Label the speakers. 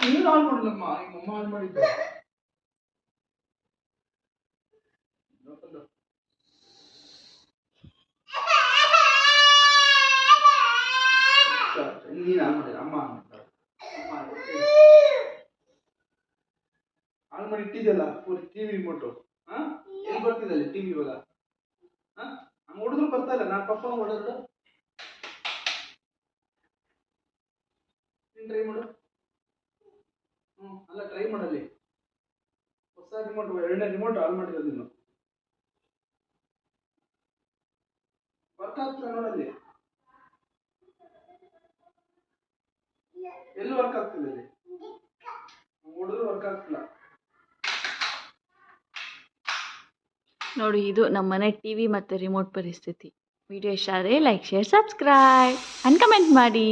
Speaker 1: ನೀನು ಆನ್ ಮಾಡಿಲ್ಲಮ್ಮ, ಈಗ ಅಮ್ಮ ಆನ್ ಮಾಡಿದ್ದೆ. ನೀನು ಆನ್ ಮಾಡಿಲ್ಲ, ಅಮ್ಮ ಆನ್ ಮಾಡ್ತಾರೆ. ಆನ್ ಮಾಡಿ ಇಟ್ಟಿದ್ದಲ್ಲ ಟಿವಿ ರಿಮೋಟು. ಎಲ್ಲಿ ಬರ್ತಿದ್ದಲ್ಲಿ ಟಿವಿ ಇವಾಗ? ಹಂಗ ಹೊಡೆದ್ರು ಬರ್ತಾ ಇಲ್ಲ. ನಾನು ಪಪ್ಪ ಹೊಡೆದ್ರು ನೀನು ಟ್ರೈ ಮಾಡು. ಅಲ್ಲ ಟ್ರೈ ಮಾಡಲ್ಲಿ. ಹೊಸ ರಿಮೋಟ್, ಎರಡನೇ ರಿಮೋಟ್ ಆನ್ ಮಾಡಿರೋದು ನೀನು. ವರ್ಕ್ ಆಗ್ತಿಲ್ಲ ನೋಡಲ್ಲಿ. ಎಲ್ಲಿ ವರ್ಕ್ ಆಗ್ತಿದೆ ಅಲ್ಲಿ? ಹೊಡೆದ್ರು ವರ್ಕ್ ಆಗ್ತಿಲ್ಲ.
Speaker 2: ನೋಡಿ, ಇದು ನಮ್ಮನೆ ಟಿವಿ ಮತ್ತು ರಿಮೋಟ್ ಪರಿಸ್ಥಿತಿ. ವಿಡಿಯೋ ಇಷ್ಟ ಆದರೆ like, share, subscribe and comment ಮಾಡಿ.